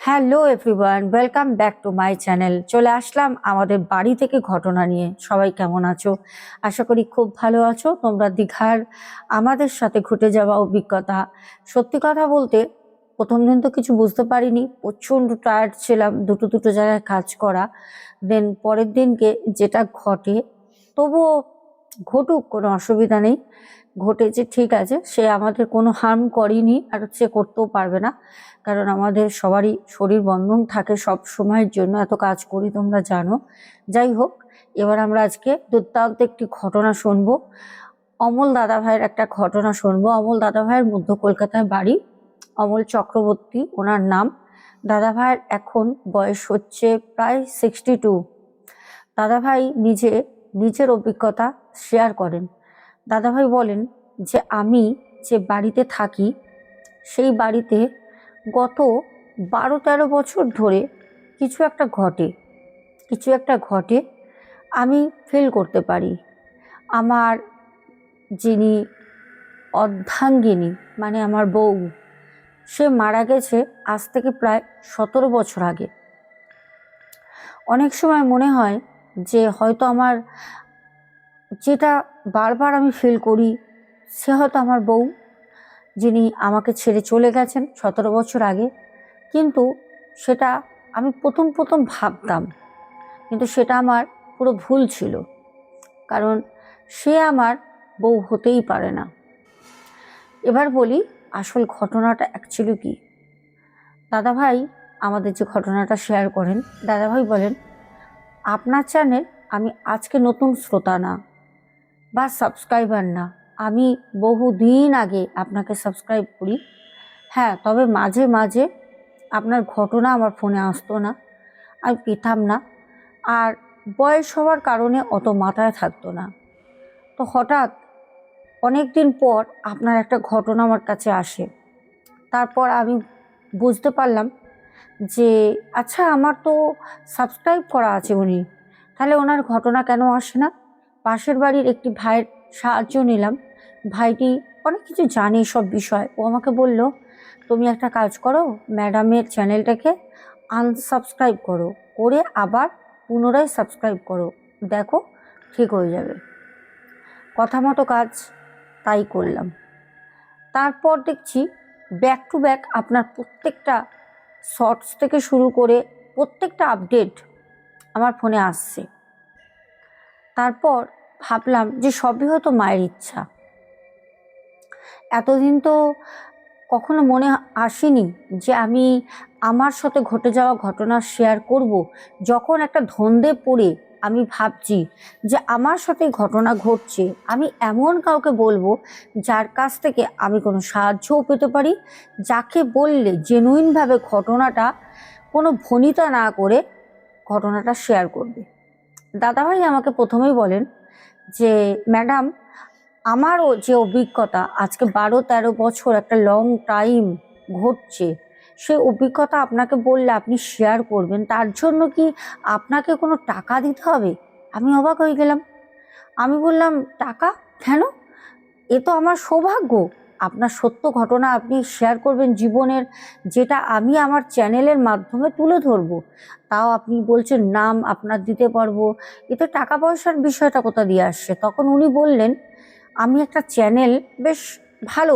Hello everyone, welcome back to my channel. চলে আসলাম আমাদের বাড়ি থেকে ঘটনা নিয়ে। সবাই কেমন আছো? আশা করি খুব ভালো আছো। তোমরা দীঘার আমাদের সাথে ঘটে যাওয়া অভিজ্ঞতা, সত্যি কথা বলতে প্রথম দিন তো কিছু বুঝতে পারিনি, প্রচণ্ড টায়ার্ড ছিলাম, দুটো দুটো জায়গায় কাজ করা। দেন পরের দিনকে যেটা ঘটে, তবুও ঘটুক, কোনো অসুবিধা নেই। ঘটেছে ঠিক আছে, সে আমাদের কোনো হার্ম করেনি আর সে করতেও পারবে না, কারণ আমাদের সবারই শরীর বন্ধন থাকে সব সময়ের জন্য, এত কাজ করি তোমরা জানো। যাই হোক, এবার আমরা আজকে দুর্দান্ত একটি ঘটনা শুনবো। অমল দাদা ভাইয়ের একটা ঘটনা শুনবো। অমল দাদা ভাইয়ের মধ্য কলকাতায় বাড়ি। অমল চক্রবর্তী ওনার নাম। দাদা ভাইয়ের এখন বয়স হচ্ছে প্রায় 62। দাদা ভাই নিজের অভিজ্ঞতা শেয়ার করেন। দাদাভাই বলেন যে আমি যে বাড়িতে থাকি সেই বাড়িতে গত 12-13 বছর ধরে কিছু একটা ঘটে আমি ফিল করতে পারি। আমার যিনি অর্ধাঙ্গিনী, মানে আমার বউ, সে মারা গেছে আজ থেকে প্রায় 17 বছর আগে। অনেক সময় মনে হয় যে হয়তো আমার, যেটা বারবার আমি ফিল করি, সে হয়তো আমার বউ, যিনি আমাকে ছেড়ে চলে গেছেন 17 বছর আগে। কিন্তু সেটা আমি প্রথম প্রথম ভাবতাম, কিন্তু সেটা আমার পুরো ভুল ছিল, কারণ সে আমার বউ হতেই পারে না। এবার বলি আসল ঘটনাটা অ্যাকচুয়ালি কি। দাদাভাই আমাদের যে ঘটনাটা শেয়ার করেন, দাদাভাই বলেন, আপনার চ্যানেল আমি আজকে নতুন শ্রোতা না বা সাবস্ক্রাইবার না, আমি বহুদিন আগে আপনাকে সাবস্ক্রাইব করি। হ্যাঁ, তবে মাঝে মাঝে আপনার ঘটনা আমার ফোনে আসতো না, আমি পেতাম না, আর বয়স হওয়ার কারণে অত মাথায় থাকতো না। তো হঠাৎ অনেক দিন পর আপনার একটা ঘটনা আমার কাছে আসে। তারপর আমি বুঝতে পারলাম যে আচ্ছা, আমার তো সাবস্ক্রাইব করা আছে উনি, তাহলে ওনার ঘটনা কেন আসে না। পাশের বাড়ির একটি ভাইয়ের সাহায্য নিলাম। ভাইটি অনেক কিছু জানে সব বিষয়। ও আমাকে বলল, তুমি একটা কাজ করো, ম্যাডামের চ্যানেলটাকে আনসাবস্ক্রাইব করো, করে আবার পুনরায় সাবস্ক্রাইব করো, দেখো ঠিক হয়ে যাবে। কথা মতো কাজ তাই করলাম। তারপর দেখছি ব্যাক টু ব্যাক আপনার প্রত্যেকটা শর্টস থেকে শুরু করে প্রত্যেকটা আপডেট আমার ফোনে আসছে। তারপর ভাবলাম যে সবই হয়তো মায়ের ইচ্ছা। এতদিন তো কখনো মনে আসেনি যে আমি আমার সাথে ঘটে যাওয়া ঘটনা শেয়ার করব। যখন একটা ধন্দে পড়ে আমি ভাবছি যে আমার সাথে ঘটনা ঘটছে, আমি এমন কাউকে বলবো যার কাছ থেকে আমি কোনো সাহায্যও পেতে পারি, যাকে বললে জেনুইনভাবে ঘটনাটা কোনো ভনিতা না করে ঘটনাটা শেয়ার করবে। দাদাভাই আমাকে প্রথমেই বলেন যে ম্যাডাম, আমারও যে অভিজ্ঞতা আজকে 12-13 বছর একটা লং টাইম ঘটছে, সেই অভিজ্ঞতা আপনাকে বললে আপনি শেয়ার করবেন, তার জন্য কি আপনাকে কোনো টাকা দিতে হবে? আমি অবাক হয়ে গেলাম। আমি বললাম, টাকা কেন? এ তো আমার সৌভাগ্য। আপনার সত্য ঘটনা আপনি শেয়ার করবেন জীবনের, যেটা আমি আমার চ্যানেলের মাধ্যমে তুলে ধরবো, তাও আপনি বলছেন নাম আপনার দিতে পারবো, এতে টাকা পয়সার বিষয়টা কোথা দিয়ে আসছে? তখন উনি বললেন, আমি একটা চ্যানেল, বেশ ভালো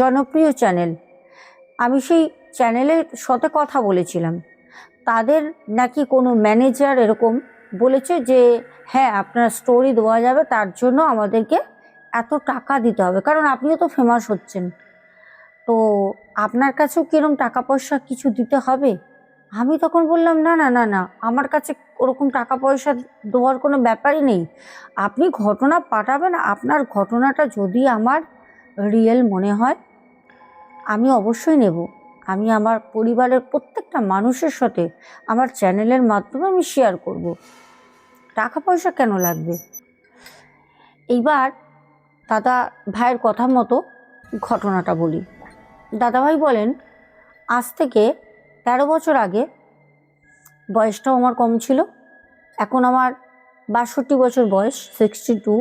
জনপ্রিয় চ্যানেল, আমি সেই চ্যানেলের সাথে কথা বলেছিলাম। তাদের নাকি কোনো ম্যানেজার এরকম বলেছে যে হ্যাঁ, আপনার স্টোরি দেওয়া যাবে, তার জন্য আমাদেরকে এত টাকা দিতে হবে, কারণ আপনিও তো ফেমাস হচ্ছেন, তো আপনার কাছেও কিরম টাকা পয়সা কিছু দিতে হবে। আমি তখন বললাম, না না না না, আমার কাছে ওরকম টাকা পয়সা দেওয়ার কোনো ব্যাপারই নেই। আপনি ঘটনা পাঠাবেন, আপনার ঘটনাটা যদি আমার রিয়েল মনে হয় আমি অবশ্যই নেব। আমি আমার পরিবারের প্রত্যেকটা মানুষের সাথে আমার চ্যানেলের মাধ্যমে আমি শেয়ার করব। টাকা পয়সা কেন লাগবে? এইবার দাদা ভাইয়ের কথা মতো ঘটনাটা বলি। দাদাভাই বলেন, আজ থেকে 13 বছর আগে, বয়সটাও আমার কম ছিল, এখন আমার 62 বছর বয়স, 62।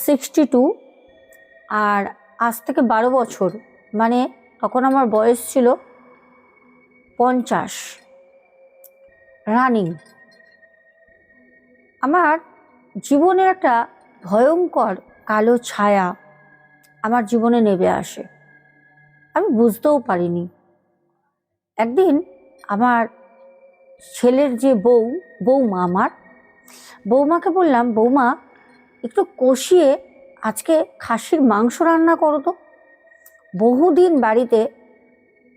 62, আর আজ থেকে 12 বছর, মানে তখন আমার বয়স ছিল 50 রানিং। আমার জীবনের একটা ভয়ঙ্কর কালো ছায়া আমার জীবনে নেমে আসে, আমি বুঝতেও পারিনি। একদিন আমার ছেলের যে বৌমা, আমার বৌমাকে বললাম, বৌমা একটু কষিয়ে আজকে খাসির মাংস রান্না করো তো। বহুদিন বাড়িতে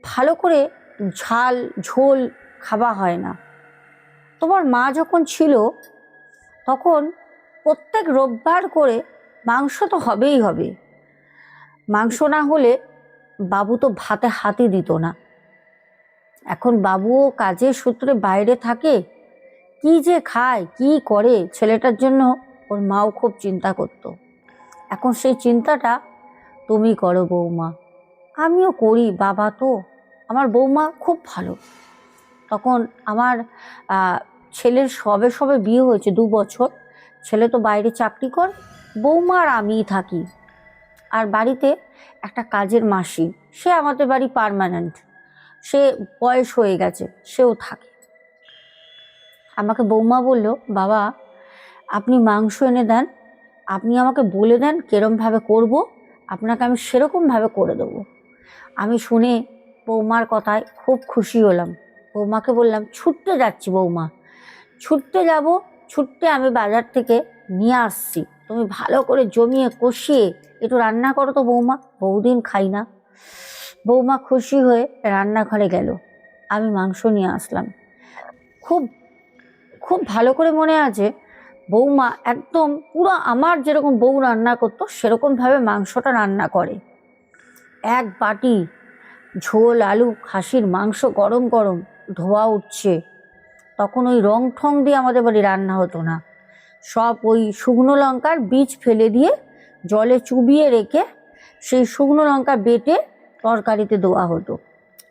ভালো করে ঝাল ঝোল খাওয়া হয় না। তোমার মা যখন ছিল তখন প্রত্যেক রোববার করে মাংস তো হবেই হবে, মাংস না হলে বাবু তো ভাতে হাতই দিত না। এখন বাবুও কাজের সূত্রে বাইরে থাকে, কি যে খায় কি করে ছেলেটার জন্য ওর মাও খুব চিন্তা করতো। এখন সেই চিন্তাটা তুমি করো বৌমা। আমিও করি, বাবা তো, আমার বৌমা খুব ভালো। তখন আমার ছেলের সবে সবে বিয়ে হয়েছে, 2 বছর। ছেলে তো বাইরে চাকরি করে, বৌমা আর আমিই থাকি। আর বাড়িতে একটা কাজের মাসি, সে আমাদের বাড়ি পার্মানেন্ট, সে বয়স হয়ে গেছে, সেও থাকে। আমাকে বৌমা বলল, বাবা আপনি মাংস এনে দেন, আপনি আমাকে বলে দেন কেরমভাবে করব, আপনাকে আমি সেরকমভাবে করে দেবো। আমি শুনে বৌমার কথায় খুব খুশি হলাম। বৌমাকে বললাম, ছুটতে যাচ্ছি বৌমা, ছুটতে যাব, ছুটতে আমি বাজার থেকে নিয়ে আসছি, তুমি ভালো করে জমিয়ে কষিয়ে একটু রান্না করো তো বৌমা, বহুদিন খাই না। বৌমা খুশি হয়ে রান্নাঘরে গেল, আমি মাংস নিয়ে আসলাম। খুব খুব ভালো করে মনে আছে, বৌমা একদম পুরো আমার যেরকম বউ রান্না করতো সেরকমভাবে মাংসটা রান্না করে। 1 বাটি ঝোল আলু খাসির মাংস গরম গরম ধোয়া উঠছে। তখন ওই রং ঠং দিয়ে আমাদের বাড়ি রান্না হতো না, সব ওই শুকনো লঙ্কার বীজ ফেলে দিয়ে জলে চুবিয়ে রেখে সেই শুকনো লঙ্কা বেটে তরকারিতে দেওয়া হতো।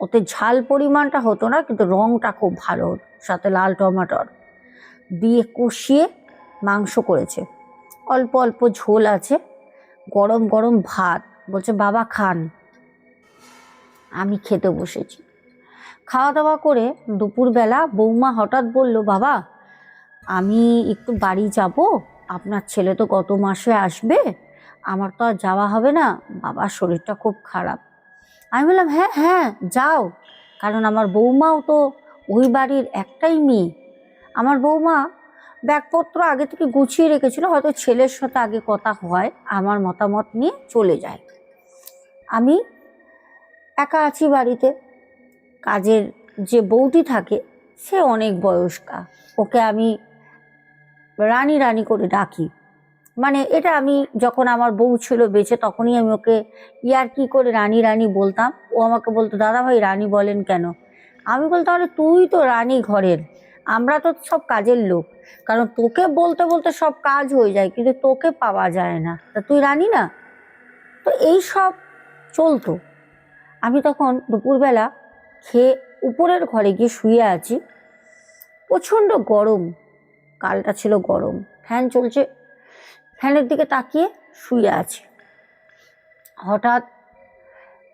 ওতে ঝাল পরিমাণটা হতো না, কিন্তু রংটা খুব ভালো হতো, সাথে লাল টমাটোর দিয়ে কষিয়ে মাংস করেছে। অল্প অল্প ঝোল আছে, গরম গরম ভাত, বলছে বাবা খান। আমি খেতে বসেছি। খাওয়া দাওয়া করে দুপুরবেলা বৌমা হঠাৎ বলল, বাবা আমি একটু বাড়ি যাব, আপনার ছেলে তো গত মাসে আসবে, আমার তো আর যাওয়া হবে না, বাবার শরীরটা খুব খারাপ। আমি বললাম, হ্যাঁ হ্যাঁ যাও, কারণ আমার বৌমাও তো ওই বাড়ির একটাই মেয়ে। আমার বৌমা ব্যাগপত্র আগে থেকে গুছিয়ে রেখেছিল, হয়তো ছেলের সাথে আগে কথা হয়, আমার মতামত নিয়ে চলে যায়। আমি একা আছি বাড়িতে। কাজের যে বউটি থাকে সে অনেক বয়স্কা, ওকে আমি রানী রানী করে ডাকি। মানে এটা আমি যখন আমার বউ ছিল বেঁচে তখনই আমি ওকে ইয়ার্কি করে রানী রানী বলতাম। ও আমাকে বলতো, দাদা ভাই রানী বলেন কেন? আমি বলতাম, আরে তুই তো রানী ঘরের, আমরা তো সব কাজের লোক, কারণ তোকে বলতে বলতে সব কাজ হয়ে যায় কিন্তু তোকে পাওয়া যায় না, তা তুই রানী না। তো এই সব চলতো। আমি তখন দুপুরবেলা খেয়ে উপরের ঘরে গিয়ে শুয়ে আছি, প্রচণ্ড গরম, কালটা ছিল গরম, ফ্যান চলছে, ফ্যানের দিকে তাকিয়ে শুয়ে আছি। হঠাৎ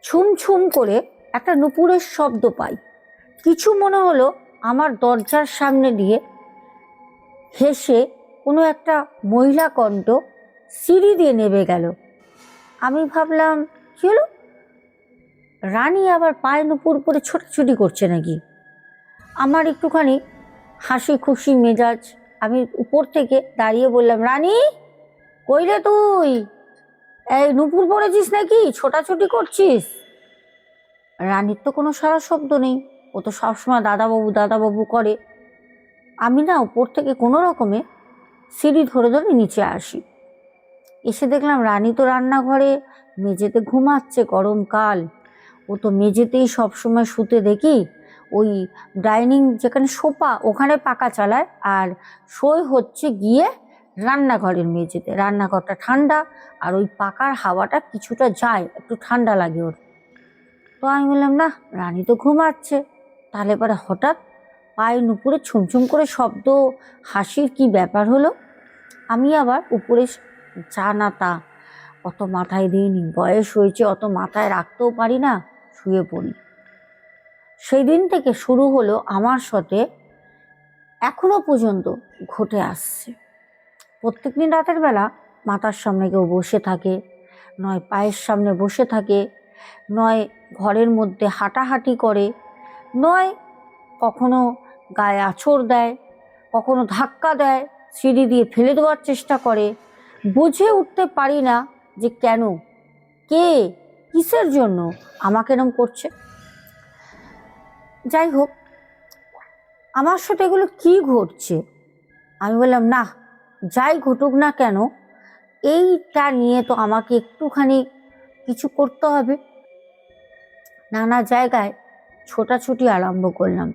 ছুম ছুম করে একটা নুপুরের শব্দ পাই। কিছু মনে হলো আমার দরজার সামনে দিয়ে হেসে কোনো একটা মহিলা কণ্ঠ সিঁড়ি দিয়ে নেমে গেল। আমি ভাবলাম কি হলো, রানী আবার পায়ে নুপুর পরে ছোটাছুটি করছে নাকি। আমার একটুখানি হাসি খুশি মেজাজ, আমি উপর থেকে দাঁড়িয়ে বললাম, রানী কই রে তুই, এই নুপুর পড়েছিস নাকি, ছোটাছুটি করছিস? রানীর তো কোনো সারা শব্দ নেই, ও তো সবসময় দাদাবাবু দাদাবাবু করে। আমি না উপর থেকে কোনো রকমে সিঁড়ি ধরে ধরে নিচে আসি। এসে দেখলাম রানী তো রান্নাঘরে মেঝেতে ঘুমাচ্ছে, গরমকাল, ও তো মেঝেতেই সবসময় শুতে দেখি। ওই ডাইনিং যেখানে সোফা ওখানে পাকা চালায়, আর শোয় হচ্ছে গিয়ে রান্নাঘরের মেঝেতে। রান্নাঘরটা ঠান্ডা, আর ওই পাকার হাওয়াটা কিছুটা যায়, একটু ঠান্ডা লাগে ওর। তো আমি বললাম, না রানী তো ঘুমাচ্ছে, তাহলে পরে হঠাৎ পায়ে নুপুরে ছুমছুম করে শব্দ, হাসির কি ব্যাপার হলো। আমি আবার উপরে যা না তা অত মাথায় দিইনি, বয়স হয়েছে অত মাথায় রাখতেও পারি না, শুয়ে পড়ি। সেই দিন থেকে শুরু হলো আমার সাথে, এখনো পর্যন্ত ঘটে আসছে। প্রত্যেকদিন রাতের বেলা মাথার সামনে কেউ বসে থাকে, নয় পায়ের সামনে বসে থাকে, নয় ঘরের মধ্যে হাঁটাহাঁটি করে, নয় কখনো গায়ে আঁচড় দেয়, কখনো ধাক্কা দেয়, সিঁড়ি দিয়ে ফেলে দেওয়ার চেষ্টা করে। বুঝে উঠতে পারি না যে কেন, কে, কিসের জন্য আমাকে এরম করছে। যাই হোক, আমার সাথে এগুলো কি ঘটছে? আমি বললাম না, যাই ঘটুক না কেন, এইটা নিয়ে তো আমাকে একটুখানি কিছু করতে হবে। নানা জায়গায় ছোটাছুটি আরম্ভ করলাম।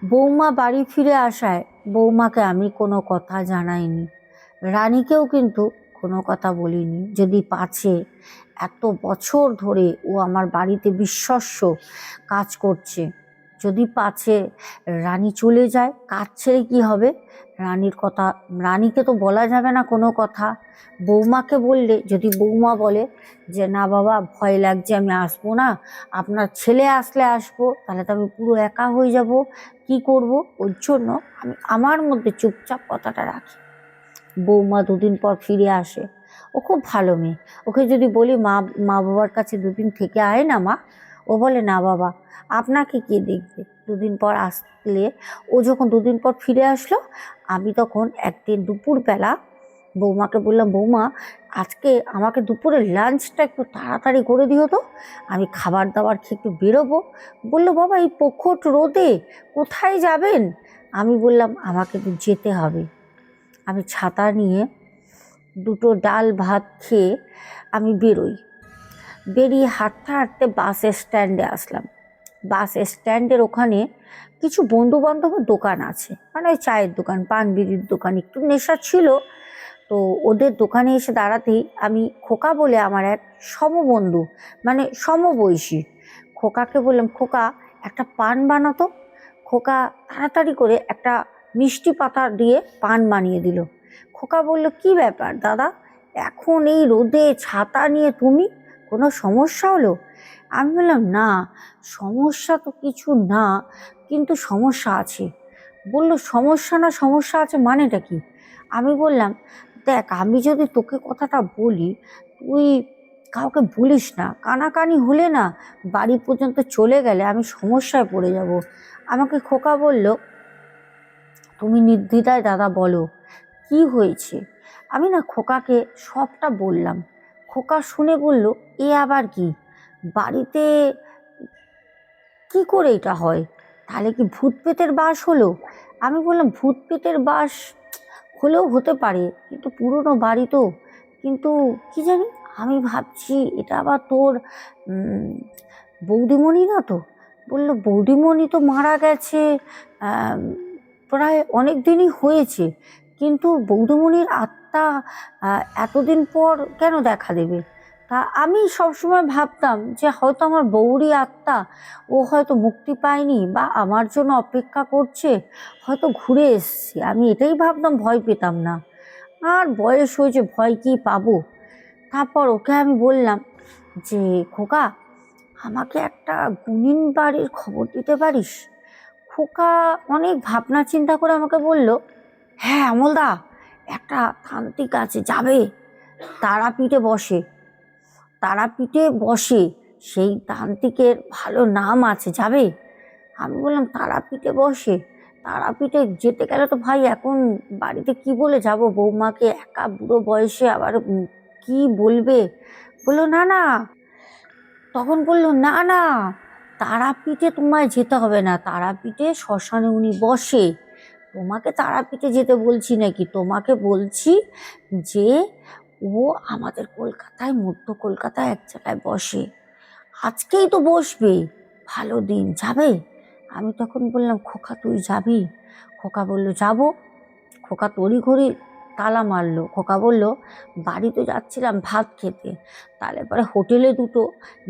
বৌমা বাড়ি ফিরে আসায় বৌমাকে আমি কোনো কথা জানাইনি, রানীকেও কিন্তু কোনো কথা বলিনি। যদি পাছে এত বছর ধরে ও আমার বাড়িতে বিশ্বস্ত কাজ করছে, যদি পাছে রানী চলে যায়, কাজ ছেড়ে কী হবে? রানীর কথা, রানীকে তো বলা যাবে না কোনো কথা। বৌমাকে বললে, যদি বৌমা বলে যে না বাবা ভয় লাগছে, আমি আসবো না, আপনার ছেলে আসলে আসবো, তাহলে তো আমি পুরো একা হয়ে যাব, কি করব? ওর জন্য আমি আমার মধ্যে চুপচাপ কথাটা রাখি। বৌমা দুদিন পর ফিরে আসে, ও খুব ভালো মেয়ে। ওকে যদি বলি মা মা বাবার কাছে দুদিন থেকে আয় না মা, ও বলে না বাবা, আপনাকে কে দেখবে। দুদিন পর আসলে, ও যখন দুদিন পর ফিরে আসলো, আমি তখন একদিন দুপুরবেলা বৌমাকে বললাম, বৌমা আজকে আমাকে দুপুরের লাঞ্চটা একটু তাড়াতাড়ি করে দিও তো, আমি খাবার দাবার খেয়ে একটু বেরোবো। বললো বাবা এই প্রখর রোদে কোথায় যাবেন? আমি বললাম আমাকে তো যেতে হবে। আমি ছাতা নিয়ে দুটো ডাল ভাত খেয়ে আমি বেরিয়ে হাঁটতে হাঁটতে বাস স্ট্যান্ডে আসলাম। বাস স্ট্যান্ডের ওখানে কিছু বন্ধু বান্ধবের দোকান আছে, মানে ওই চায়ের দোকান, পান বিড়ির দোকান, একটু নেশা ছিল। তো ওদের দোকানে এসে দাঁড়াতেই আমি খোকা বলে আমার এক সমবন্ধু, মানে সমবয়সী, খোকাকে বললাম, খোকা একটা পান বানাতো। খোকা তাড়াতাড়ি করে একটা মিষ্টি পাতা দিয়ে পান বানিয়ে দিল। খোকা বলল, কি ব্যাপার দাদা, এখন এই রোদে ছাতা নিয়ে তুমি, কোনো সমস্যা হলো? আমি বললাম না, সমস্যা তো কিছু না, কিন্তু সমস্যা আছে। বলল সমস্যা না সমস্যা আছে মানেটা কি? আমি বললাম, দেখ আমি যদি তোকে কথাটা বলি, তুই কাউকে বলিস না, কানাকানি হলে না বাড়ি পর্যন্ত চলে গেলে আমি সমস্যায় পড়ে যাব। আমাকে খোকা বলল, তুমি নির্দ্বিধায় দাদা বলো কি হয়েছে। আমি না খোকাকে সবটা বললাম। খোকা শুনে বলল, এ আবার কি, বাড়িতে কি করে এটা হয়? তাহলে কি ভূত পেতের বাস হলো? আমি বললাম ভূত পেতের বাস হলেও হতে পারে, কিন্তু পুরনো বাড়ি তো, কিন্তু কি জানি, আমি ভাবছি এটা আবার তোর বৌদিমণি না তো? বললো বৌদিমণি তো মারা গেছে প্রায় অনেক দিনই হয়েছে, কিন্তু বৌদিমণির আত্মা এতদিন পর কেন দেখা দেবে? তা আমি সবসময় ভাবতাম যে হয়তো আমার বউরই আত্মা, ও হয়তো মুক্তি পায়নি বা আমার জন্য অপেক্ষা করছে, হয়তো ঘুরে এসছে। আমি এটাই ভাবতাম, ভয় পেতাম না। আর বয়স হয়েছে, ভয় কি পাবো? তারপর ওকে আমি বললাম যে খোকা, আমাকে একটা গুনিন বাড়ির খবর দিতে পারিস? খোকা অনেক ভাবনা চিন্তা করে আমাকে বলল, হ্যাঁ আমলদা, একটা তান্ত্রিক আছে, যাবে, তারাপীঠে বসে, তারাপীঠে বসে, সেই তান্ত্রিকের ভালো নাম আছে, যাবে? আমি বললাম তারাপীঠে বসে, তারাপীঠে যেতে গেলে তো ভাই এখন বাড়িতে কি বলে যাব, বৌমাকে একা বুড়ো বয়সে আবার কি বলবে? বললো না না, তখন বললো না না, তারাপীঠে তোমায় যেতে হবে না, তারাপীঠে শ্মশানে উনি বসে। তোমাকে তারাপীঠে যেতে বলছি নাকি, তোমাকে বলছি যে ও আমাদের কলকাতায়, মধ্য কলকাতায় এক জায়গায় বসে, আজকেই তো বসবে, ভালো দিন, যাবে? আমি তখন বললাম খোকা তুই যাবি? খোকা বলল যাবো। খোকা তড়িঘড়ি তালা মারলো। খোকা বলল বাড়ি তো যাচ্ছিলাম ভাত খেতে, তাহলে পরে হোটেলে দুটো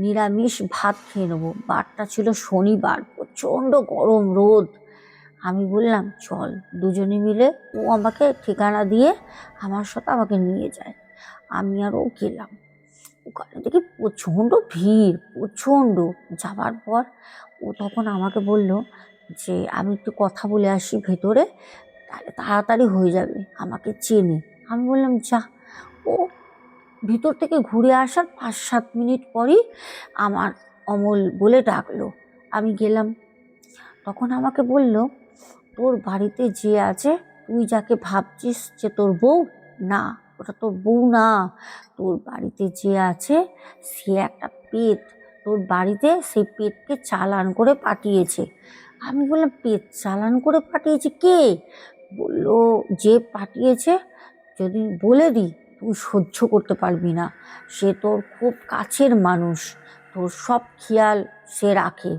নিরামিষ ভাত খেয়ে নেবো। বারটা ছিল শনিবার, প্রচণ্ড গরম রোদ। আমি বললাম চল দুজনে মিলে, ও আমাকে ঠিকানা দিয়ে আমার সাথে আমাকে নিয়ে যায়। আমি আর ও গেলাম। ওখানে দেখি প্রচণ্ড ভিড়, প্রচণ্ড। যাবার পর ও তখন আমাকে বলল যে আমি একটু কথা বলে আসি ভেতরে, তাহলে তাড়াতাড়ি হয়ে যাবে, আমাকে চেনে। আমি বললাম যা। ও ভিতর থেকে ঘুরে আসার 5-7 মিনিট পরই আমার অমল বলে ডাকলো। আমি গেলাম। তখন আমাকে বলল, তোর বাড়িতে যে আছে, তুই যাকে ভাবছিস যে তোর বউ, না, ওটা তোর বউ না। তোর বাড়িতে যে আছে সে একটা পেট। তোর বাড়িতে সেই পেটকে চালান করে পাঠিয়েছে। আমি বললাম, পেট চালান করে পাঠিয়েছে কে? বললো, যে পাঠিয়েছে যদি বলে দিই তুই সহ্য করতে পারবি না। সে তোর খুব কাছের মানুষ, তোর সব খেয়াল সে রাখে।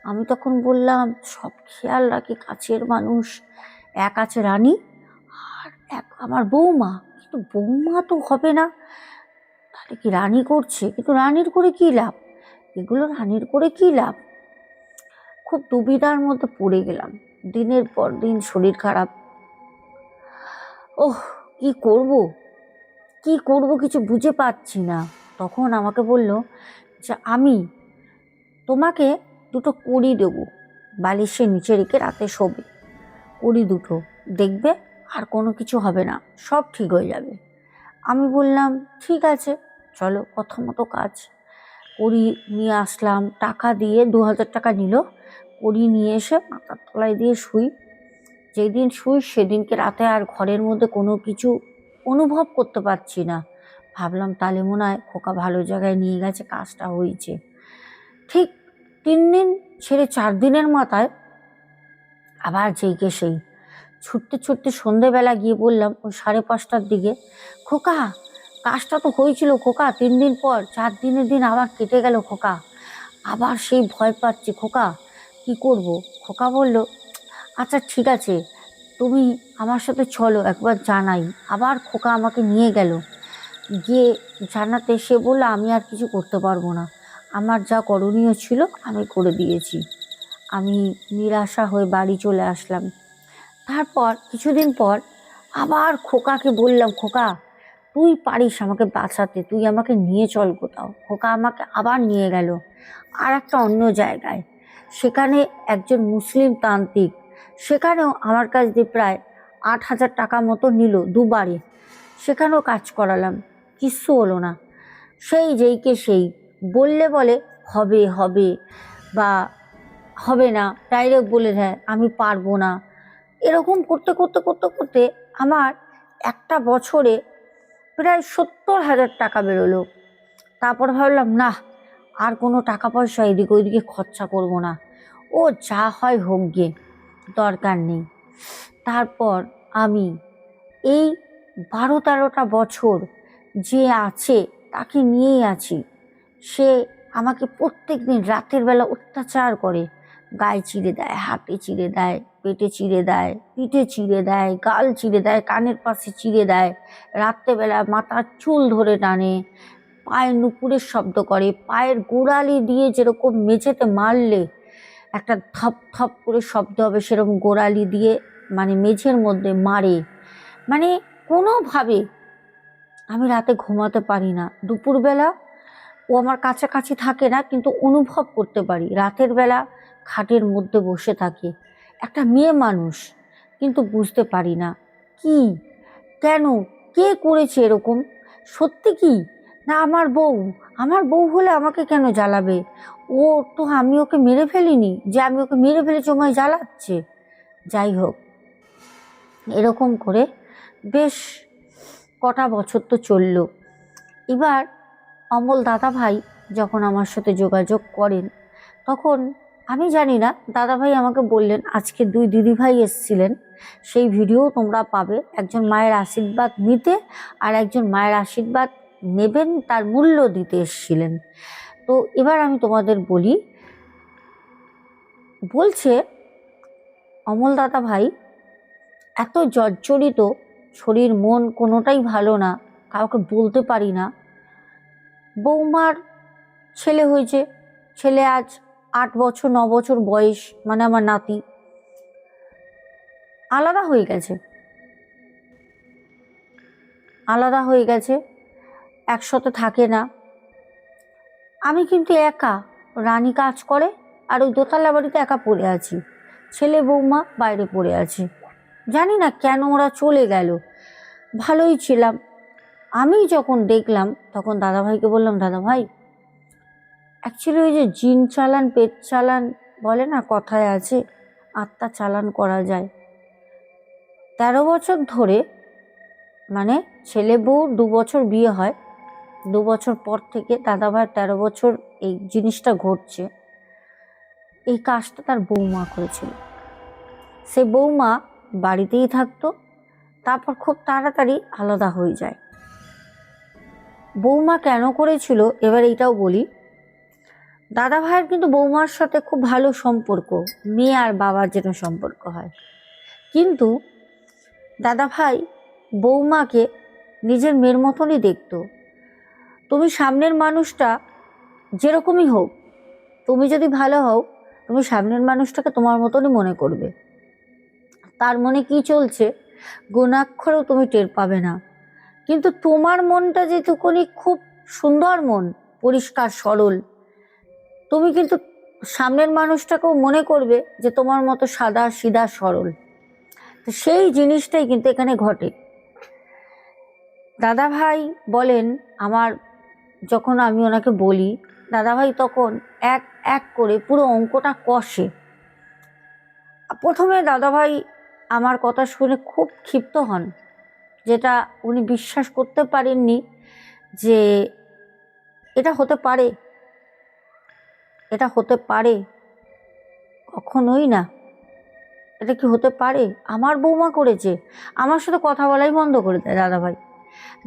আমি তখন বললাম, সব খেয়াল রাখে কাছের মানুষ? এক আছে রানী, আর এক আমার বৌমা। কিন্তু বৌমা তো হবে না, তাহলে কি রানী করছে? কিন্তু রানীর করে কি লাভ? এগুলো রানীর করে কি লাভ? খুব দুবিধার মধ্যে পড়ে গেলাম। দিনের পর দিন শরীর খারাপ। ওহ, কি করব, কি করব কিছু বুঝে পাচ্ছি না। তখন আমাকে বলল যে আমি তোমাকে দুটো কড়ি দেবো, বালিশের নিচে রেখে রাতে শোবে। কড়ি দুটো, দেখবে আর কোনো কিছু হবে না, সব ঠিক হয়ে যাবে। আমি বললাম ঠিক আছে, চলো কথা মতো কাজ। কড়ি নিয়ে আসলাম, টাকা দিয়ে 2000 টাকা নিল। কড়ি নিয়ে এসে মাথার তলায় দিয়ে শুই। যেদিন শুই সেদিনকে রাতে আর ঘরের মধ্যে কোনো কিছু অনুভব করতে পারছি না। ভাবলাম তাহলে মনে হয় খোকা ভালো জায়গায় নিয়ে গেছে, কাজটা হয়েছে। ঠিক 3 দিন ছেড়ে 4 দিনের মাথায় আবার যেইকে সেই ছুটতে ছুটতে সন্ধেবেলা গিয়ে বললাম, ওই 5:30টার দিকে, খোকা কাজটা তো হয়েছিল খোকা, 3 দিন পর 4 দিনের দিন আবার কেটে গেল খোকা, আবার সেই ভয় পাচ্ছি খোকা, কি করব? খোকা বলল, আচ্ছা ঠিক আছে, তুমি আমার সাথে চলো একবার জানাই। আবার খোকা আমাকে নিয়ে গেল। গিয়ে জানাতে সে বললো, আমি আর কিছু করতে পারবো না, আমার যা করণীয় ছিল আমি করে দিয়েছি। আমি নিরাশা হয়ে বাড়ি চলে আসলাম। তারপর কিছুদিন পর আবার খোকাকে বললাম, খোকা তুই পারিস আমাকে বাঁচাতে, তুই আমাকে নিয়ে চল কোথাও। খোকা আমাকে আবার নিয়ে গেল আর একটা অন্য জায়গায়। সেখানে একজন মুসলিম তান্ত্রিক, সেখানেও আমার কাছ দিয়ে প্রায় 8,000 টাকা মতো নিল দুবারে। সেখানেও কাজ করালাম, কিচ্ছু হলো না। সেই যেইকে সেই বললে বলে হবে হবে, বা হবে না, ডাইরেক্ট বলে দেয় আমি পারবো না। এরকম করতে করতে করতে করতে আমার একটা বছরে প্রায় 70,000 টাকা বেরোলো। তারপর ভাবলাম না, আর কোনো টাকা পয়সা এদিকে ওইদিকে খরচা করব না, ও যা হয় হোক গে, দরকার নেই। তারপর আমি এই 12-13টা বছর যে আছে তাকে নিয়েই আছি। সে আমাকে প্রত্যেক দিন রাতের বেলা অত্যাচার করে, গায়ে চিড়ে দেয়, হাতে চিড়ে দেয়, পেটে চিড়ে দেয়, পিঠে চিড়ে দেয়, গাল চিড়ে দেয়, কানের পাশে চিড়ে দেয়, রাত্রেবেলা মাথার চুল ধরে টানে, পায়ের নুপুরের শব্দ করে, পায়ের গোড়ালি দিয়ে যেরকম মেঝেতে মারলে একটা থপ থপ করে শব্দ হবে, সেরকম গোড়ালি দিয়ে মানে মেঝের মধ্যে মারে। মানে কোনোভাবে আমি রাতে ঘুমাতে পারি না। দুপুরবেলা ও আমার কাছাকাছি থাকে না, কিন্তু অনুভব করতে পারি রাতের বেলা খাটের মধ্যে বসে থাকে। একটা মেয়ে মানুষ, কিন্তু বুঝতে পারি না কি, কেন, কে করেছে এরকম। সত্যি কি না আমার বউ? আমার বউ হলে আমাকে কেন জ্বালাবে? ও তো, আমি ওকে মেরে ফেলিনি যে আমি ওকে মেরে ফেলেছি আমায় জ্বালাচ্ছে। যাই হোক, এরকম করে বেশ কটা বছর তো চললো। এবার অমল দাদা ভাই যখন আমার সাথে যোগাযোগ করেন, তখন আমি জানি না, দাদা ভাই আমাকে বললেন আজকে 2 দিদিভাই এসেছিলেন, সেই ভিডিও তোমরা পাবে। একজন মায়ের আশীর্বাদ নিতে, আর একজন মায়ের আশীর্বাদ নেবেন তার মূল্য দিতে এসেছিলেন। তো এবার আমি তোমাদের বলি, বলছে অমল দাদা ভাই এত জর্জরিত, শরীর মন কোনোটাই ভালো না, কাউকে বলতে পারি না। বৌমার ছেলে হয়েছে, ছেলে আজ 8 বছর 9 বছর বয়স, মানে আমার নাতি আলাদা হয়ে গেছে, আলাদা হয়ে গেছে, একসাথে থাকে না। আমি কিন্তু একা, রানী কাজ করে আর ওই দোতলা বাড়িতে একা পড়ে আছি, ছেলে বৌমা বাইরে পড়ে আছে। জানি না কেন ওরা চলে গেল, ভালোই ছিলাম। আমি যখন দেখলাম তখন দাদাভাইকে বললাম, দাদাভাই অ্যাকচুয়ালি ওই যে জিন চালান পেট চালান বলে না, কথায় আছে, আত্মা চালান করা যায়। 13 বছর ধরে, মানে ছেলে বউ 2 বছর বিয়ে হয়, 2 বছর পর থেকে দাদাভাই 13 বছর এই জিনিসটা ঘটছে। এই কাজটা তার বৌমা করেছিল। সে বৌমা বাড়িতেই থাকতো, তারপর খুব তাড়াতাড়ি আলাদা হয়ে যায়। বৌমা কেন করেছিল এবার এইটাও বলি। দাদা ভাইয়ের কিন্তু বৌমার সাথে খুব ভালো সম্পর্ক, মেয়ে আর বাবার যেন সম্পর্ক হয়, কিন্তু দাদা ভাই বৌমাকে নিজের মেয়ের মতনই দেখতো। তুমি সামনের মানুষটা যেরকমই হোক, তুমি যদি ভালো হও, তুমি সামনের মানুষটাকে তোমার মতনই মনে করবে। তার মনে কি চলছে গুণাক্ষরেও তুমি টের পাবে না, কিন্তু তোমার মনটা যেটুকুনি খুব সুন্দর মন, পরিষ্কার সরল, তুমি কিন্তু সামনের মানুষটাকেও মনে করবে যে তোমার মতো সাদা সিধা সরল। তো সেই জিনিসটাই কিন্তু এখানে ঘটে। দাদা ভাই বলেন, আমার যখন আমি ওনাকে বলি, দাদা ভাই তখন এক এক করে পুরো অঙ্কটা কষে। প্রথমে দাদা ভাই আমার কথা শুনে খুব ক্ষিপ্ত হন, যেটা উনি বিশ্বাস করতে পারেননি যে এটা হতে পারে, এটা হতে পারে, কখনোই না, এটা কি হতে পারে, আমার বৌমা করেছে। আমার সাথে কথা বলাই বন্ধ করে দেয় দাদাভাই।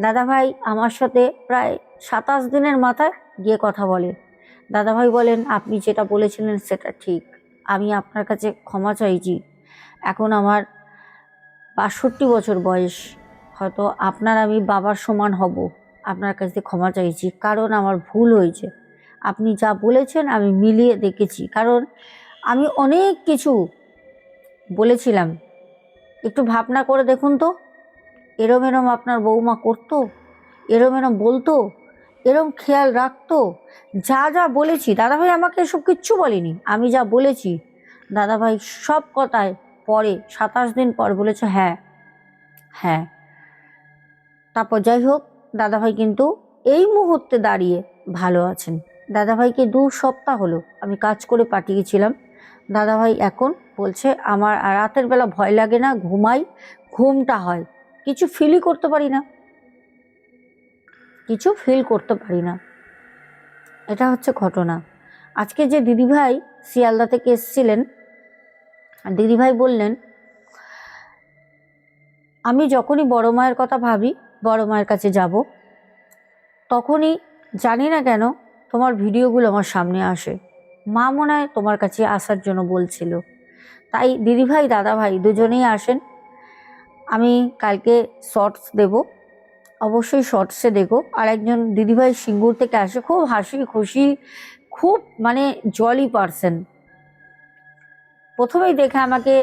দাদাভাই আমার সাথে প্রায় 27 দিনের মাথায় গিয়ে কথা বলে। দাদাভাই বলেন, আপনি যেটা বলেছিলেন সেটা ঠিক, আমি আপনার কাছে ক্ষমা চাইছি। এখন আমার 62 বছর বয়স, হয়তো আপনার আমি বাবার সমান হব, আপনার কাছে ক্ষমা চাইছি, কারণ আমার ভুল হয়েছে। আপনি যা বলেছেন আমি মিলিয়ে দেখেছি, কারণ আমি অনেক কিছু বলেছিলাম, একটু ভাবনা করে দেখুন তো, এরম এরম আপনার বৌমা করতো, এরম এরম বলতো, এরম খেয়াল রাখতো, যা যা বলেছি। দাদাভাই আমাকে এসব কিচ্ছু বলেনি, আমি যা বলেছি দাদাভাই সব কথায় পরে 27 দিন পর বলেছে হ্যাঁ হ্যাঁ। তারপর যাই হোক, দাদাভাই কিন্তু এই মুহূর্তে দাঁড়িয়ে ভালো আছেন। দাদাভাইকে 2 সপ্তাহ হলো আমি কাজ করে পাঠিয়েছিলাম। দাদাভাই এখন বলছে, আমার আর রাতের বেলা ভয় লাগে না, ঘুমাই, ঘুমটা হয়, কিছু ফিলই করতে পারি না, কিছু ফিল করতে পারি না। এটা হচ্ছে ঘটনা। আজকে যে দিদিভাই শিয়ালদা থেকে এসেছিলেন, দিদিভাই বললেন, আমি যখনই বড় মায়ের কথা ভাবি, বড় মায়ের কাছে যাব, তখনই জানি না কেন তোমার ভিডিওগুলো আমার সামনে আসে। মা মনে হয় তোমার কাছে আসার জন্য বলছিল, তাই দিদিভাই দাদাভাই দুজনেই আসেন। আমি কালকে শর্টস দেব, অবশ্যই শর্টসে দেখো। আর একজন দিদিভাই সিঙ্গুর থেকে আসে, খুব হাসি খুশি, খুব মানে জলি পারসন। প্রথমেই দেখে আমাকে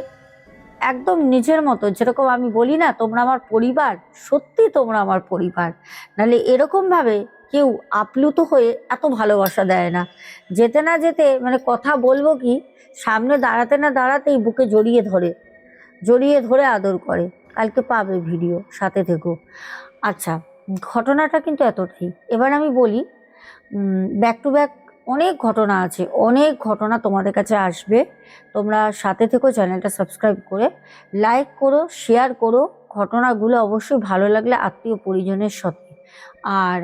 একদম নিজের মতো, যেরকম আমি বলি না তোমরা আমার পরিবার, সত্যি তোমরা আমার পরিবার, নাহলে এরকমভাবে কেউ আপ্লুত হয়ে এত ভালোবাসা দেয় না। যেতে না যেতে মানে কথা বলবো কি, সামনে দাঁড়াতে না দাঁড়াতেই বুকে জড়িয়ে ধরে, জড়িয়ে ধরে আদর করে। কালকে পাবে ভিডিও, সাথে থেকো। আচ্ছা, ঘটনাটা কিন্তু এতটাই। এবার আমি বলি, ব্যাক টু ব্যাক অনেক ঘটনা আছে, অনেক ঘটনা তোমাদের কাছে আসবে। তোমরা সাথে থেকো, চ্যানেলটা সাবস্ক্রাইব করে লাইক করো, শেয়ার করো। ঘটনাগুলো অবশ্যই ভালো লাগলে আত্মীয় পরিজনের সাথে। আর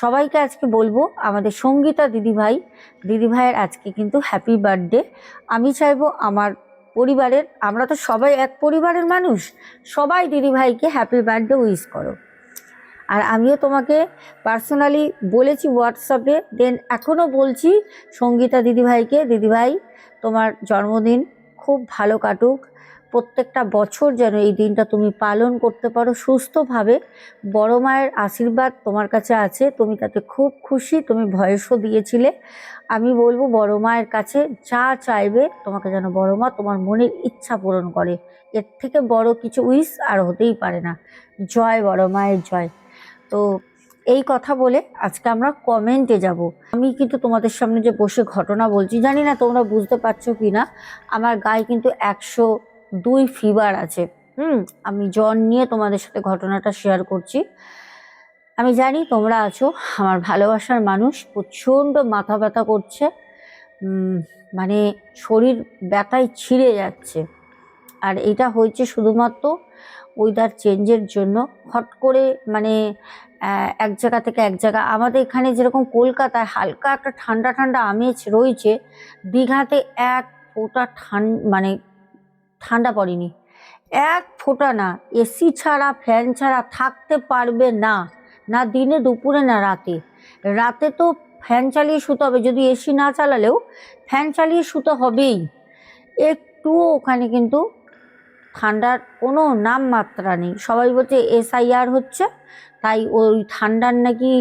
সবাইকে আজকে বলবো, আমাদের সঙ্গীতা দিদিভাইয়ের আজকে কিন্তু হ্যাপি বার্থডে। আমি চাইবো আমার পরিবারের, আমরা তো সবাই এক পরিবারের মানুষ, সবাই দিদিভাইকে হ্যাপি বার্থডে উইশ করো। আর আমিও তোমাকে পার্সোনালি বলেছি হোয়াটসঅ্যাপে, দেন এখনও বলছি সঙ্গীতা দিদিভাইকে, দিদিভাই তোমার জন্মদিন খুব ভালো কাটুক, প্রত্যেকটা বছর যেন এই দিনটা তুমি পালন করতে পারো সুস্থভাবে। বড় মায়ের আশীর্বাদ তোমার কাছে আছে, তুমি তাতে খুব খুশি, তুমি ভয়েসও দিয়েছিলে। আমি বলবো বড় মায়ের কাছে যা চাইবে তোমাকে যেন বড় মা তোমার মনের ইচ্ছা পূরণ করে, এর থেকে বড় কিছু উইশ আর হতেই পারে না। জয় বড় মায়ের জয়। তো এই কথা বলে আজকে আমরা কমেন্টে যাব। আমি কিন্তু তোমাদের সামনে যে বসে ঘটনা বলছি, জানি না তোমরা বুঝতে পারছো কি না, আমার গায়ে কিন্তু 102 ফিভার আছে। আমি জ্বর নিয়ে তোমাদের সাথে ঘটনাটা শেয়ার করছি। আমি জানি তোমরা আছো আমার ভালোবাসার মানুষ, প্রচণ্ড মাথা ব্যথা করছে, মানে শরীর ব্যথায় ছিঁড়ে যাচ্ছে। আর এটা হয়েছে শুধুমাত্র ওয়েদার চেঞ্জের জন্য। হট করে মানে এক জায়গা থেকে এক জায়গা, আমাদের এখানে যেরকম কলকাতায় হালকা একটা ঠান্ডা ঠান্ডা আমেজ রয়েছে, দীঘাতে এক ফোঁটা মানে ঠান্ডা পড়েনি, এক ফোঁটা না। এসি ছাড়া ফ্যান ছাড়া থাকতে পারবে না, না দিনে দুপুরে না রাতে। রাতে তো ফ্যান চালিয়ে শুতে হবে, যদি এসি না চালালেও ফ্যান চালিয়ে শুতে হবেই। একটুও ওখানে কিন্তু ঠান্ডার কোনো নাম মাত্রা নেই। সবাই বলছে SIR হচ্ছে, তাই ওই ঠান্ডার নাকি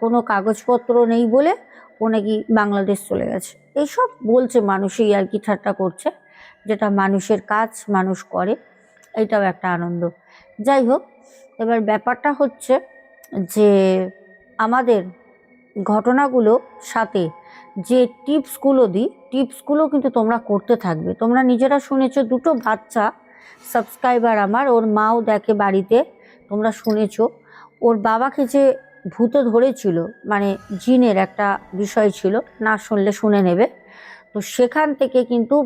কোনো কাগজপত্র নেই বলে ও নাকি বাংলাদেশ চলে গেছে। এইসব বলছে মানুষই আর কি, ঠাট্টা করছে, যেটা মানুষের কাজ মানুষ করে, এইটাও একটা আনন্দ। যাই হোক, এবার ব্যাপারটা হচ্ছে যে আমাদের ঘটনাগুলো সাথে যে টিপসগুলো দিই, টিপসগুলো কিন্তু তোমরা করতে থাকবে। তোমরা নিজেরা শুনেছো, দুটো বাচ্চা সাবস্ক্রাইবার আমার, ওর মাও দেখে বাড়িতে, তোমরা শুনেছো ওর বাবাকে যে ভূতে ধরেছিল, মানে জিনের একটা বিষয় ছিল, না শুনলে শুনে নেবে। তো সেখান থেকে কিন্তু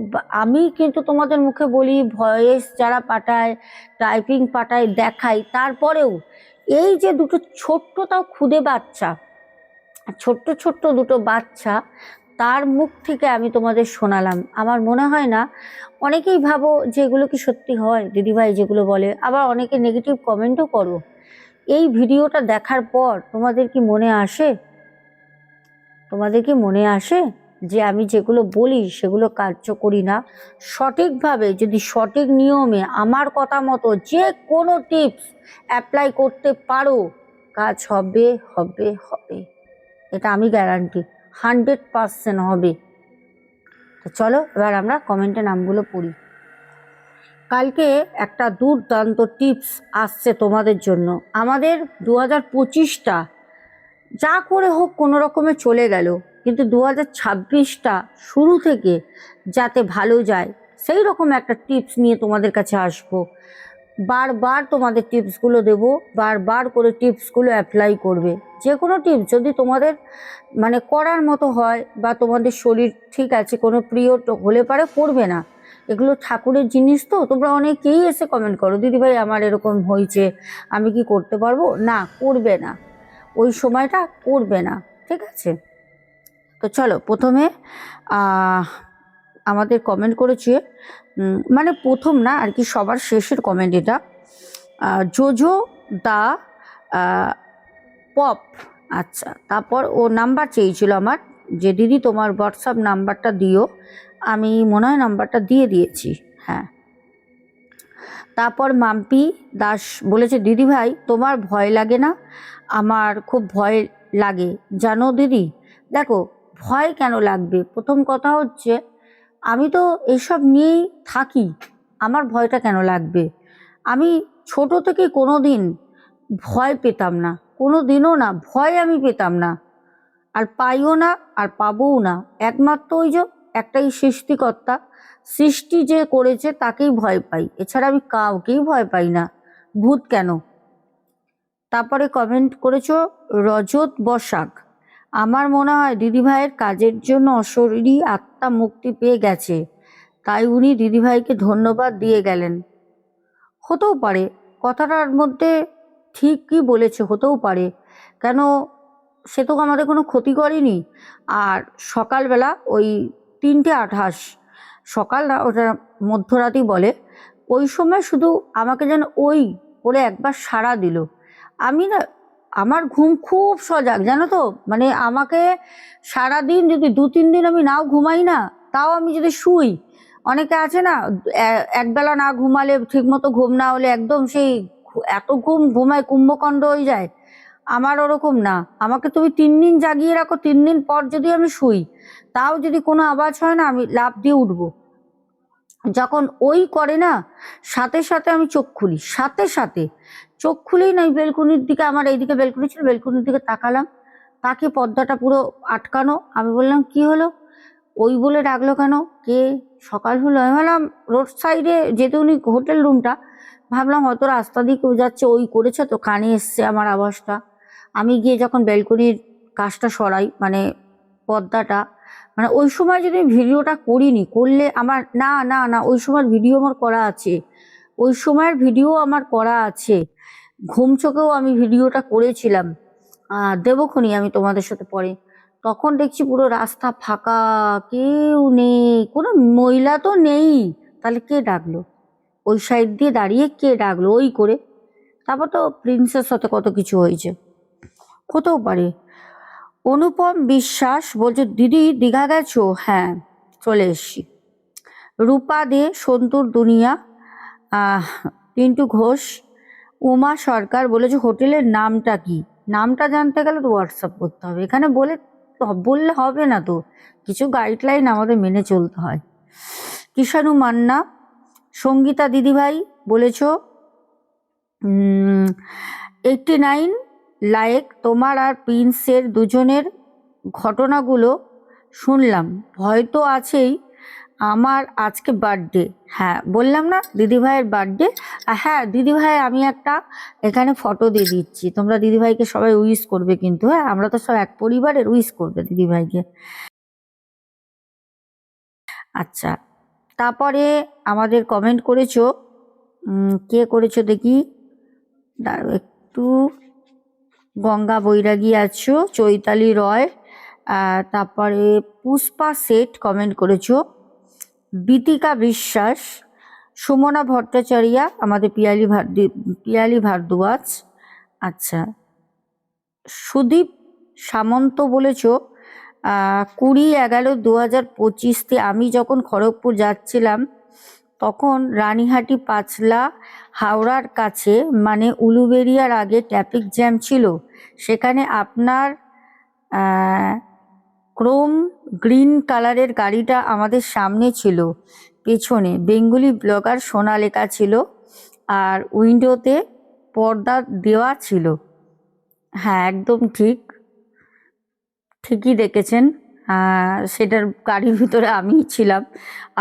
আমি কিন্তু তোমাদের মুখে বলি, ভয়েস যারা পাঠায়, টাইপিং পাঠায়, দেখাই, তারপরেও এই যে দুটো ছোট্ট, তাও ক্ষুদে বাচ্চা, ছোট্ট ছোট্ট দুটো বাচ্চা, তার মুখ থেকে আমি তোমাদের শোনালাম। আমার মনে হয় না, অনেকেই ভাবো যে এগুলো কি সত্যি হয় দিদিভাই যেগুলো বলে, আবার অনেকে নেগেটিভ কমেন্টও করো। এই ভিডিওটা দেখার পর তোমাদের কি মনে আসে, যে আমি যেগুলো বলি সেগুলো কার্যকরী না? সঠিকভাবে যদি সঠিক নিয়মে আমার কথা মতো যে কোনো টিপস অ্যাপ্লাই করতে পারো, কাজ হবে হবে হবে, এটা আমি গ্যারান্টি, 100% হবে। তো চলো এবার আমরা কমেন্টে নামগুলো পড়ি। কালকে একটা দুর্দান্ত টিপস আসছে তোমাদের জন্য। আমাদের 2025টা যা করে হোক কোনো রকমে চলে গেল, কিন্তু 2026টা শুরু থেকে যাতে ভালো যায় সেই রকম একটা টিপস নিয়ে তোমাদের কাছে আসবো। বারবার তোমাদের টিপসগুলো দেবো, বারবার করে টিপসগুলো অ্যাপ্লাই করবে। যে কোনো টিপস যদি তোমাদের মানে করার মতো হয়, বা তোমাদের শরীর ঠিক আছে, কোনো প্রিয় হলে পারে করবে না, এগুলো ঠাকুরের জিনিস। তো তোমরা অনেকেই এসে কমেন্ট করো, দিদিভাই আমার এরকম হয়েছে, আমি কি করতে পারবো? না, করবে না, ওই সময়টা করবে না, ঠিক আছে? তো চলো প্রথমে আমাদের কমেন্ট করেছে, মানে প্রথম না আর কি, সবার শেষের কমেন্ট এটা, জোজো দা পপ। আচ্ছা, তারপর ও নাম্বার চেয়েছিল আমার, যে দিদি তোমার হোয়াটসঅ্যাপ নাম্বারটা দিও। আমি মনে হয় নাম্বারটা দিয়ে দিয়েছি, হ্যাঁ। তারপর মাম্পি দাস বলেছে, দিদি ভাই তোমার ভয় লাগে না? আমার খুব ভয় লাগে জানো দিদি। দেখো, ভয় কেন লাগবে? প্রথম কথা হচ্ছে, আমি তো এইসব নিয়েই থাকি, আমার ভয়টা কেন লাগবে? আমি ছোট থেকে কোনো দিন ভয় পেতাম না, কোনো দিনও না, ভয় আমি পেতাম না, আর পাইও না, আর পাবোও না। একমাত্র ওই যে একটাই সৃষ্টিকর্তা, সৃষ্টি যে করেছে তাকেই ভয় পাই, এছাড়া আমি কাউকেই ভয় পাই না। ভূত কেন? তারপরে কমেন্ট করেছো রজত বসাক, আমার মনে হয় দিদিভাইয়ের কাজের জন্য অশরীরী আত্মা মুক্তি পেয়ে গেছে, তাই উনি দিদিভাইকে ধন্যবাদ দিয়ে গেলেন। হতেও পারে, কথাটার মধ্যে ঠিকই বলেছে, হতেও পারে। কেন, সে তো আমাদের কোনো ক্ষতি করেনি। আর সকালবেলা ওই 3:28, সকাল না, ওটা মধ্যরাতই বলে, ওই সময় শুধু আমাকে যেন ওই করে একবার সাড়া দিল। আমি না, আমার ঘুম খুব সজাগ জানো তো, মানে আমাকে সারাদিন যদি 2-3 দিন আমি নাও ঘুমাই না, তাও আমি যদি শুই, অনেকে আছে না একবেলা না ঘুমালে, ঠিক মতো ঘুম না হলে একদম সেই এত ঘুমায় কুম্ভকণ্ড হয়ে যায়, আমার ওরকম না। আমাকে তুমি 3 দিন জাগিয়ে রাখো, 3 দিন পর যদি আমি শুই, তাও যদি কোনো আওয়াজ হয় না, আমি লাফ দিয়ে উঠবো। যখন ওই করে না, সাথে সাথে আমি চোখ খুলি, সাথে সাথে চোখ খুলেই না, বেলকুনির দিকে, আমার এইদিকে বেলকুনি ছিল, বেলকুনির দিকে তাকালাম, তাকে পর্দাটা পুরো আটকানো। আমি বললাম কি হলো, ওই বলে ডাকলো কেন, কে, সকাল হলো? আমি ভাবলাম রোড সাইডে যেতে, উনি হোটেল রুমটা, ভাবলাম হয়তো রাস্তা দিয়ে কেউ যাচ্ছে, ওই করেছে তো, কানে এসছে আমার আওয়াজটা। আমি গিয়ে যখন ব্যালকনির কাজটা সরাই, মানে পর্দাটা, মানে ওই সময় যদি ভিডিওটা করিনি, করলে আমার, না না না, ওই সময় ভিডিও আমার করা আছে, ওই সময়ের ভিডিও আমার করা আছে, ঘুম চোখেও আমি ভিডিওটা করেছিলাম, দেবক্ষণি আমি তোমাদের সাথে পরে। তখন দেখছি পুরো রাস্তা ফাঁকা, কেউ নেই, কোনো মহিলা তো নেই, তাহলে কে ডাকলো, ওই সাইড দিয়ে দাঁড়িয়ে কে ডাকলো ওই করে? তারপর তো প্রিন্সের সাথে কত কিছু হয়েছে, হতেও পারে। অনুপম বিশ্বাস বলছে দিদি দীঘা গেছো? হ্যাঁ, চলে এসছি। রূপা দে, সন্তুর দুনিয়া, পিন্টু ঘোষ, উমা সরকার বলেছে হোটেলের নামটা কি? নামটা জানতে গেলে তো হোয়াটসঅ্যাপ করতে হবে, এখানে বললে হবে না তো, কিছু গাইডলাইন আমাদের মেনে চলতে হয়। কিষাণু মান্না, সঙ্গীতা দিদিভাই বলেছ 89 লাইক, তোমার আর প্রিন্সের দুজনের ঘটনাগুলো শুনলাম, ভয় তো আছেই। আমার আজকে বার্থডে, হ্যাঁ বললাম না দিদিভাইয়ের বার্থডে। হ্যাঁ দিদিভাই, আমি একটা এখানে ফটো দিয়ে দিচ্ছি, তোমরা দিদিভাইকে সবাই উইশ করবে কিন্তু, হ্যাঁ আমরা তো সব এক পরিবারের, উইশ করবে দিদিভাইকে। আচ্ছা, তারপরে আমাদের কমেন্ট করেছো, কে করেছো দেখি, দাঁড়াও একটু, গঙ্গা বৈরাগী আছো, চৈতালি রয়, তারপরে পুষ্পা সেট কমেন্ট করেছো, বিতিকা বিশ্বাস, সুমনা ভট্টাচার্যা, আমাদের পিয়ালি ভারদ্বাজ। আচ্ছা, সুদীপ সামন্ত বলেছ 20/11/2025 আমি যখন খড়গপুর যাচ্ছিলাম, তখন রানীহাটি পাঁচলা হাওড়ার কাছে, মানে উলুবেরিয়ার আগে ট্রাফিক জ্যাম ছিল, সেখানে আপনার ক্রোম গ্রিন কালারের গাড়িটা আমাদের সামনে ছিল, পেছনে বেঙ্গলি ব্লগার সোনা লেখা ছিল, আর উইন্ডোতে পর্দা দেওয়া ছিল। হ্যাঁ একদম ঠিক, ঠিকই দেখেছেন, সেটার গাড়ির ভিতরে আমিই ছিলাম।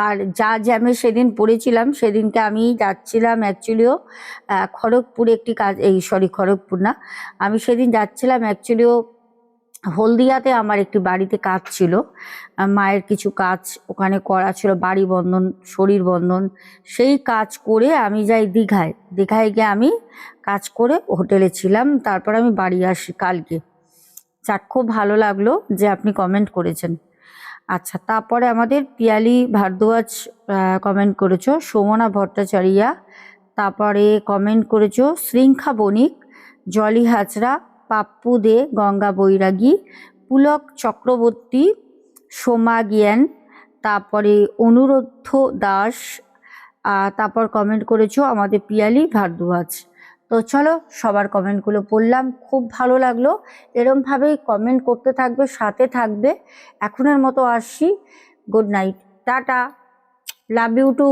আর যা জ্যামে সেদিন পড়েছিলাম, সেদিনকে আমি যাচ্ছিলাম অ্যাকচুয়ালিও খড়গপুরে একটি কাজ, খড়গপুর না, আমি সেদিন যাচ্ছিলাম অ্যাকচুয়ালিও হলদিয়াতে, আমার একটি বাড়িতে কাজ ছিল, মায়ের কিছু কাজ ওখানে করা ছিল, বাড়ি বন্ধন, শরীর বন্ধন, সেই কাজ করে আমি যাই দীঘায়, দীঘায় গিয়ে আমি কাজ করে হোটেলে ছিলাম, তারপর আমি বাড়ি আসি কালকে। যাক, খুব ভালো লাগলো যে আপনি কমেন্ট করেছেন। আচ্ছা, তারপরে আমাদের পিয়ালি ভারদ্বাজ কমেন্ট করেছো, সুমনা ভট্টাচার্যা, তারপরে কমেন্ট করেছো শৃঙ্খা বণিক, জলি হাজরা, পাপ্পু দে, গঙ্গা বৈরাগী, পুলক চক্রবর্তী, সোমা জ্ঞান, তারপরে অনুরোধ দাস, তারপর কমেন্ট করেছো আমাদের পিয়ালি ভারদ্বাজ। তো চলো, সবার কমেন্টগুলো পড়লাম, খুব ভালো লাগলো, এরমভাবেই কমেন্ট করতে থাকবে, সাথে থাকবে। এখনের মতো আসছি, good night, tata, love you two.